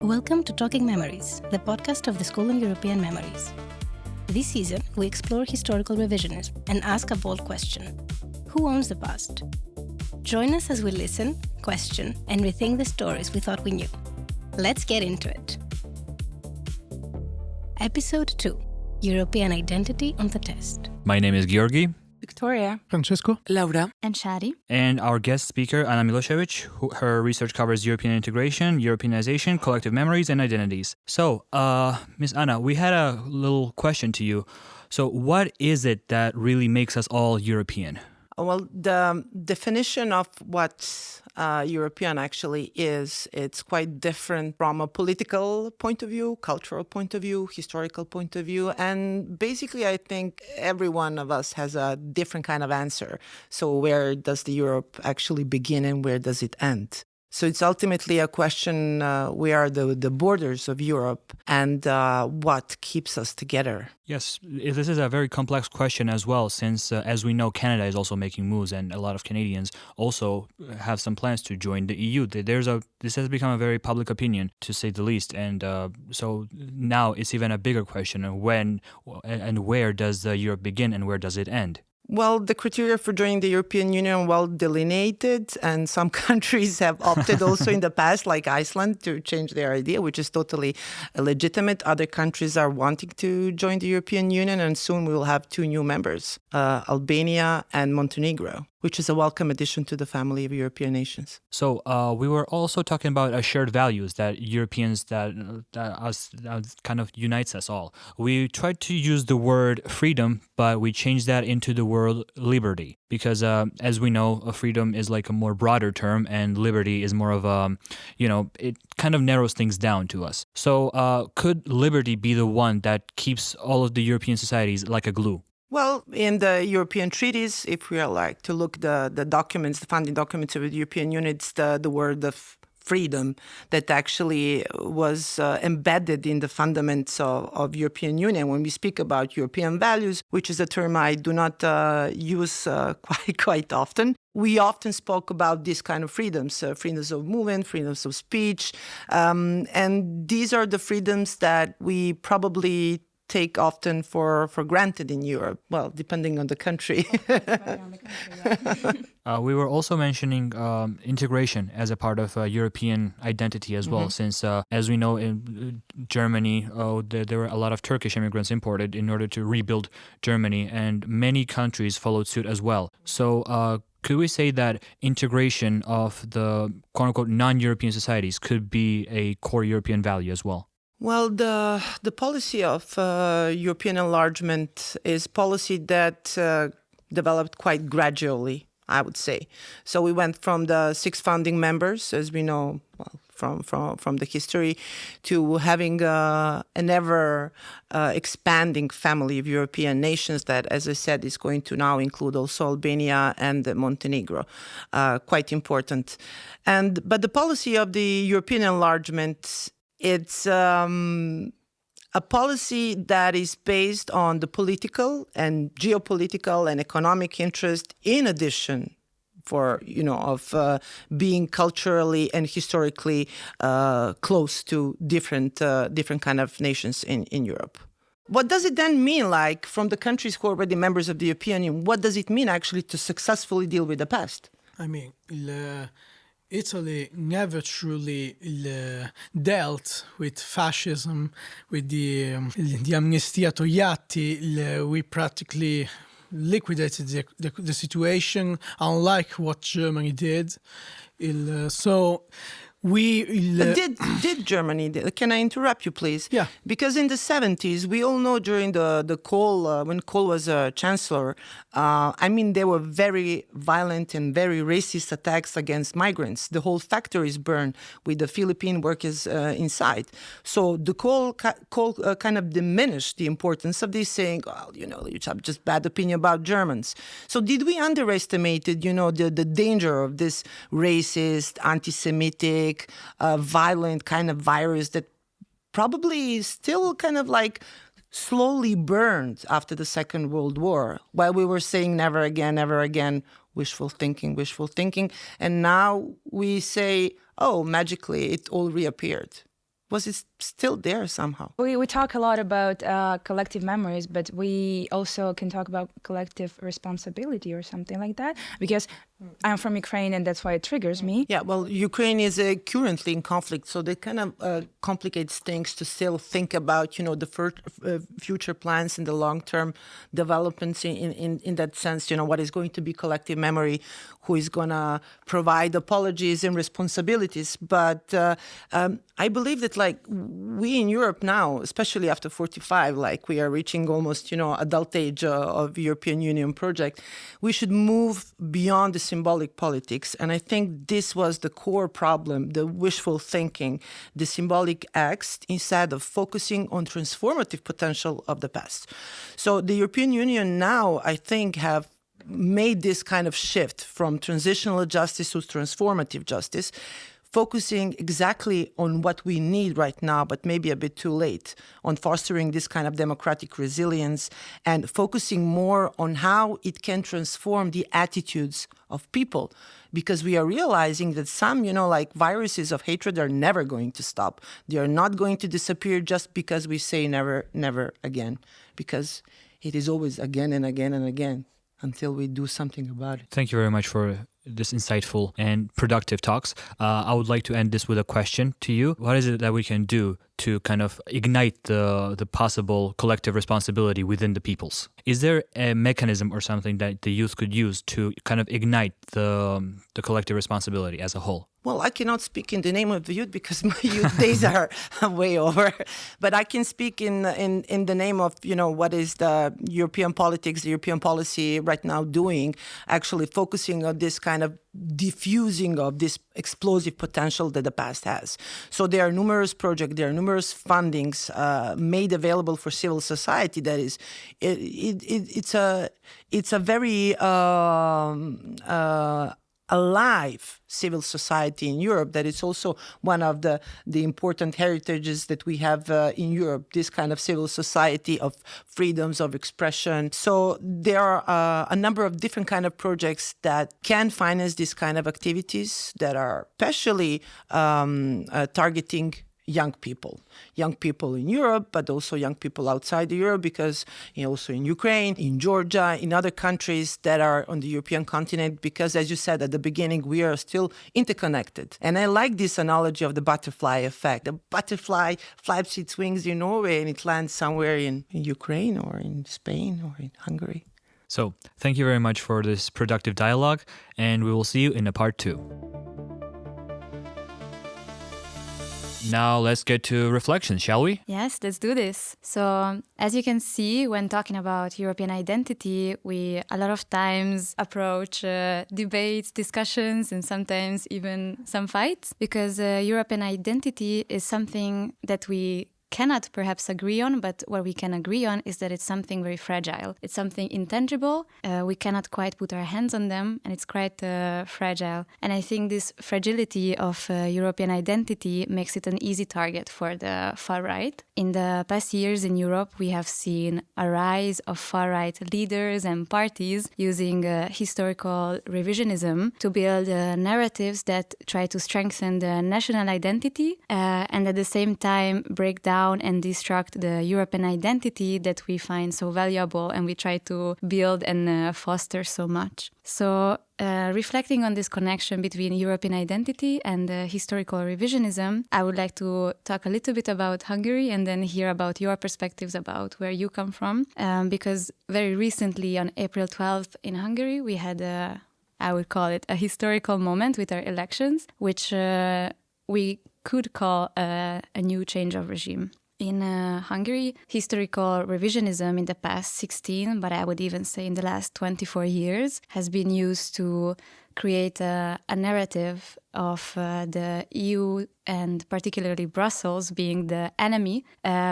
Welcome to Talking Memories, the podcast of the School on European Memories. This season, we explore historical revisionism and ask a bold question. Who owns the past? Join us as we listen, question, and rethink the stories we thought we knew. Let's get into it. Episode 2, European Identity on the Test. My name is Giorgi. Viktoriia. Francesco. Laura. And Shadi. And our guest speaker, Ana Milosevic, her research covers European integration, Europeanization, collective memories, and identities. So, Miss Ana, we had a little question to you. So, what is it that really makes us all European? Well, the definition of what European actually is, it's quite different from a political point of view, cultural point of view, historical point of view. And basically, I think every one of us has a different kind of answer. So where does the Europe actually begin and where does it end? So it's ultimately a question, where are the borders of Europe and what keeps us together? Yes, this is a very complex question as well, since, as we know, Canada is also making moves and a lot of Canadians also have some plans to join the EU. This has become a very public opinion, to say the least. And so now it's even a bigger question of when and where does Europe begin and where does it end? Well, the criteria for joining the European Union are well delineated, and some countries have opted also in the past, like Iceland, to change their idea, which is totally legitimate. Other countries are wanting to join the European Union, and soon we will have 2 new members, Albania and Montenegro, which is a welcome addition to the family of European nations. So we were also talking about shared values that Europeans, that kind of unites us all. We tried to use the word freedom, but we changed that into the word liberty. Because as we know, freedom is like a more broader term and liberty is more of a, it kind of narrows things down to us. So could liberty be the one that keeps all of the European societies like a glue? Well, in the European treaties, if we are like to look the documents, the founding documents of the European Union, it's the word of freedom that actually was embedded in the fundamentals of European Union. When we speak about European values, which is a term I do not use quite often, we often spoke about this kind of freedoms, freedoms of movement, freedoms of speech, and these are the freedoms that we probably take often for granted in Europe, well, depending on the country. We were also mentioning integration as a part of European identity as well, since, as we know, in Germany, there were a lot of Turkish immigrants imported in order to rebuild Germany, and many countries followed suit as well. So could we say that integration of the quote-unquote non-European societies could be a core European value as well? Well, the policy of European enlargement is policy that developed quite gradually, I would say. So we went from the 6 founding members, as we know, from the history, to having an ever expanding family of European nations that, as I said, is going to now include also Albania and Montenegro. Quite important. But the policy of the European enlargement, it's a policy that is based on the political and geopolitical and economic interest, in addition of being culturally and historically close to different kind of nations in Europe. What does it then mean, like, from the countries who are already members of the European Union, what does it mean actually to successfully deal with the past? I mean, Italy never truly dealt with fascism, with the Amnistia Togliatti. We practically liquidated the situation, unlike what Germany did. Did Germany? Can I interrupt you, please? Yeah. Because in the 70s, we all know during the Kohl, when Kohl was a chancellor, there were very violent and very racist attacks against migrants. The whole factories burned with the Philippine workers inside. So the Kohl kind of diminished the importance of this, saying, well, you have just bad opinion about Germans. So did we underestimate, the danger of this racist, anti-Semitic, violent kind of virus that probably is still kind of like slowly burned after the Second World War, while we were saying never again, wishful thinking. And now we say, oh, magically, it all reappeared. was it still there somehow? We talk a lot about collective memories, but we also can talk about collective responsibility or something like that, because I'm from Ukraine and that's why it triggers me. Yeah, well, Ukraine is currently in conflict, so that kind of complicates things to still think about, the future plans and the long-term developments in that sense, what is going to be collective memory, who is going to provide apologies and responsibilities. But I believe that, we in Europe now, especially after 45, we are reaching almost, adult age of European Union project, we should move beyond the symbolic politics. And I think this was the core problem, the wishful thinking, the symbolic acts, instead of focusing on transformative potential of the past. So the European Union now, I think, have made this kind of shift from transitional justice to transformative justice, focusing exactly on what we need right now, but maybe a bit too late, on fostering this kind of democratic resilience and focusing more on how it can transform the attitudes of people. Because we are realizing that some, viruses of hatred are never going to stop. They are not going to disappear just because we say never, never again. Because it is always again and again and again until we do something about it. Thank you very much for this insightful and productive talks. I would like to end this with a question to you. What is it that we can do to kind of ignite the possible collective responsibility within the peoples? Is there a mechanism or something that the youth could use to kind of ignite the collective responsibility as a whole? Well, I cannot speak in the name of the youth because my youth days are way over. But I can speak in the name of, what is the European politics, the European policy right now doing, actually focusing on this kind of diffusing of this explosive potential that the past has. So there are numerous projects, there are numerous fundings made available for civil society. That is, it's a very alive civil society in Europe. That is also one of the important heritages that we have in Europe, this kind of civil society of freedoms of expression. So there are a number of different kind of projects that can finance this kind of activities that are especially targeting young people in Europe, but also young people outside Europe, because also in Ukraine, in Georgia, in other countries that are on the European continent, because as you said at the beginning, we are still interconnected. And I like this analogy of the butterfly effect. The butterfly flaps its wings in Norway and it lands somewhere in Ukraine or in Spain or in Hungary. So thank you very much for this productive dialogue, and we will see you in a part 2. Now let's get to reflections, shall we? Yes, let's do this. So, as you can see, when talking about European identity, we a lot of times approach debates, discussions, and sometimes even some fights, because European identity is something that we cannot perhaps agree on, but what we can agree on is that it's something very fragile. It's something intangible. We cannot quite put our hands on them, and it's quite fragile. And I think this fragility of European identity makes it an easy target for the far right. In the past years in Europe, we have seen a rise of far-right leaders and parties using historical revisionism to build narratives that try to strengthen the national identity and at the same time break down and destruct the European identity that we find so valuable and we try to build and foster so much. So reflecting on this connection between European identity and historical revisionism, I would like to talk a little bit about Hungary and then hear about your perspectives about where you come from. Because very recently on April 12th in Hungary, we had I would call it a historical moment with our elections, which we could call a new change of regime. In Hungary, historical revisionism in the past 16, but I would even say in the last 24 years, has been used to create a narrative of the EU and particularly Brussels being the enemy.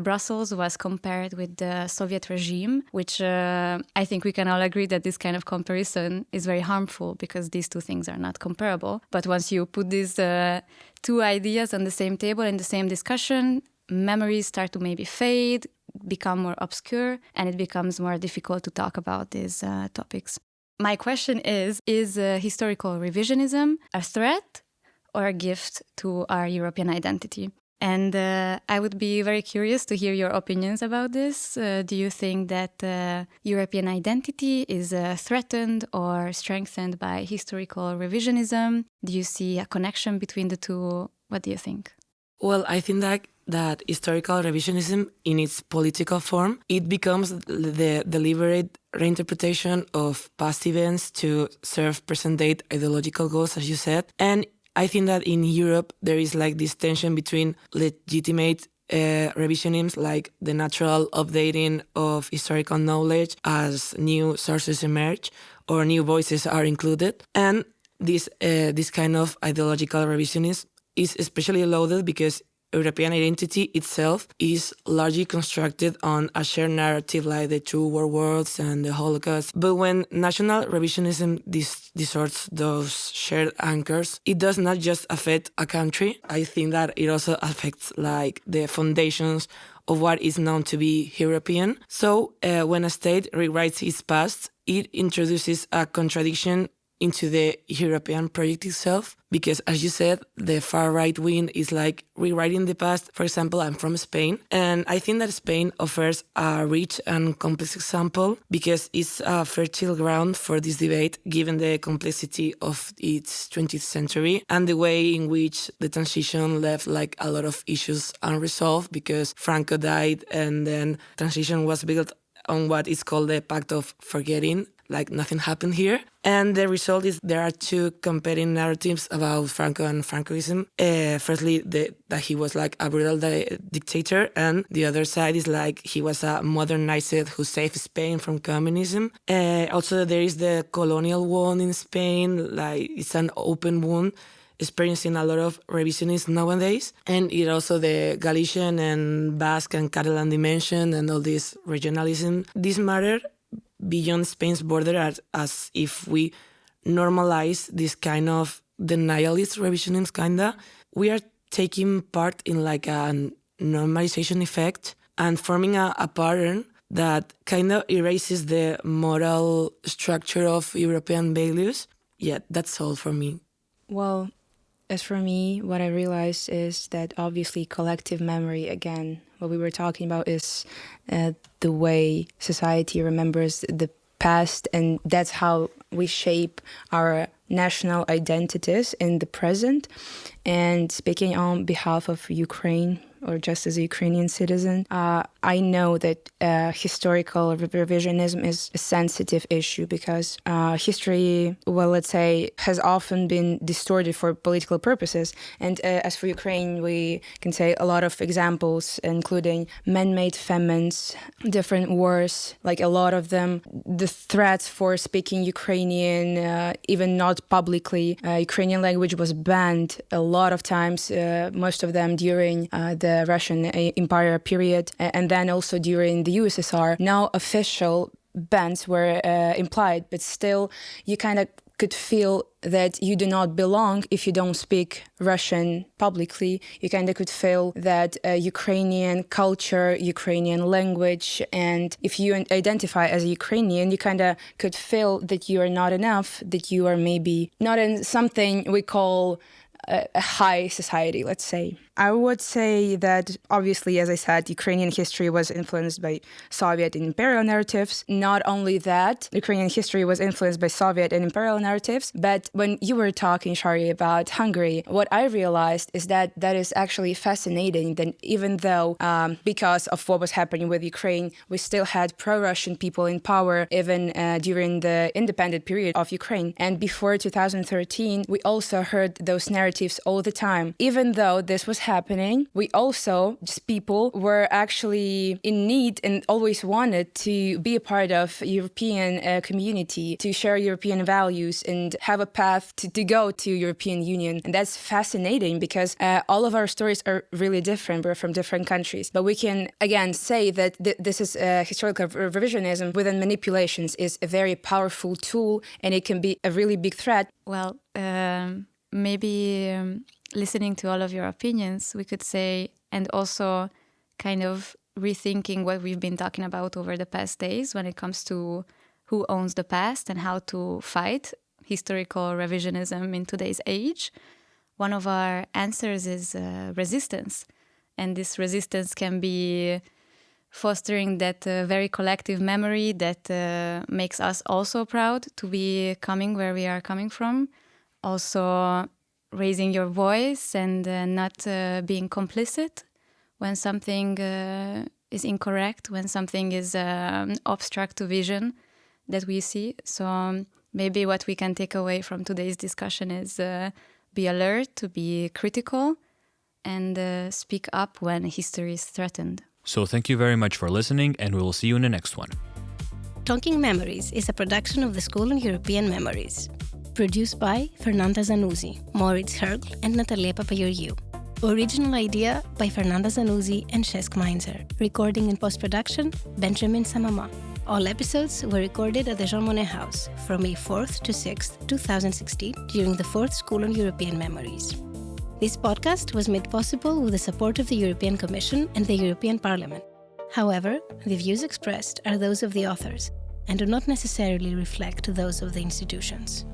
Brussels was compared with the Soviet regime, which I think we can all agree that this kind of comparison is very harmful because these two things are not comparable. But once you put these two ideas on the same table in the same discussion, memories start to maybe fade, become more obscure, and it becomes more difficult to talk about these topics. My question is historical revisionism a threat or a gift to our European identity? And I would be very curious to hear your opinions about this. Do you think that European identity is threatened or strengthened by historical revisionism? Do you see a connection between the two? What do you think? Well, I think that historical revisionism in its political form, it becomes the deliberate reinterpretation of past events to serve present-day ideological goals, as you said. And I think that in Europe, there is like this tension between legitimate revisionisms, like the natural updating of historical knowledge as new sources emerge or new voices are included. And this kind of ideological revisionism is especially loaded because European identity itself is largely constructed on a shared narrative like the two world wars and the Holocaust. But when national revisionism distorts those shared anchors, it does not just affect a country. I think that it also affects like the foundations of what is known to be European. So when a state rewrites its past, it introduces a contradiction into the European project itself, because as you said, the far right wing is like rewriting the past. For example, I'm from Spain, and I think that Spain offers a rich and complex example because it's a fertile ground for this debate, given the complexity of its 20th century and the way in which the transition left like a lot of issues unresolved because Franco died and then transition was built on what is called the Pact of Forgetting, like nothing happened here. And the result is there are two competing narratives about Franco and Francoism. Firstly, that he was like a brutal dictator, and the other side is like he was a modernized who saved Spain from communism. Also, there is the colonial wound in Spain, like it's an open wound, experiencing a lot of revisionism nowadays. And it also the Galician and Basque and Catalan dimension and all this regionalism. This matter beyond Spain's border as if we normalize this kind of denialist revisionism, kinda. We are taking part in like a normalization effect and forming a pattern that kind of erases the moral structure of European values. Yeah, that's all for me. Well, as for me, what I realized is that obviously collective memory, again, what we were talking about is the way society remembers the past, and that's how we shape our national identities in the present. And speaking on behalf of Ukraine, or just as a Ukrainian citizen, I know that historical revisionism is a sensitive issue because history, well, let's say, has often been distorted for political purposes. And as for Ukraine, we can say a lot of examples, including man-made famines, different wars, like a lot of them, the threats for speaking Ukrainian, even not publicly. Ukrainian language was banned a lot of times, most of them during the Russian Empire period, and then also during the USSR. No official bans were implied, but still you kind of could feel that you do not belong if you don't speak Russian publicly. You kind of could feel that Ukrainian culture, Ukrainian language, and if you identify as a Ukrainian, you kind of could feel that you are not enough, that you are maybe not in something we call a high society, let's say. I would say that, obviously, as I said, Ukrainian history was influenced by Soviet and imperial narratives. Not only that, Ukrainian history was influenced by Soviet and imperial narratives, but when you were talking, Shari, about Hungary, what I realized is that that is actually fascinating, that even though, because of what was happening with Ukraine, we still had pro-Russian people in power, even during the independent period of Ukraine. And before 2013, we also heard those narratives all the time. Even though this was happening, we also, just people, were actually in need and always wanted to be a part of European community, to share European values and have a path to go to European Union. And that's fascinating because all of our stories are really different. We're from different countries. But we can, again, say that this is historical revisionism within manipulations is a very powerful tool, and it can be a really big threat. Well, maybe listening to all of your opinions, we could say, and also kind of rethinking what we've been talking about over the past days when it comes to who owns the past and how to fight historical revisionism in today's age. One of our answers is resistance. And this resistance can be fostering that very collective memory that makes us also proud to be coming where we are coming from. Also raising your voice and not being complicit when something is incorrect, when something is obstruct to vision that we see. So maybe what we can take away from today's discussion is be alert, to be critical, and speak up when history is threatened. So thank you very much for listening, and we will see you in the next one. Talking Memories is a production of the School on European Memories. Produced by Fernanda Zanuzzi, Moritz Hergl, and Natalia Papageorgiou. Original idea by Fernanda Zanuzzi and Cesc Meinzer. Recording and post-production, Benjamin Samama. All episodes were recorded at the Jean Monnet House from May 4th to 6th, 2016, during the 4th School on European Memories. This podcast was made possible with the support of the European Commission and the European Parliament. However, the views expressed are those of the authors and do not necessarily reflect those of the institutions.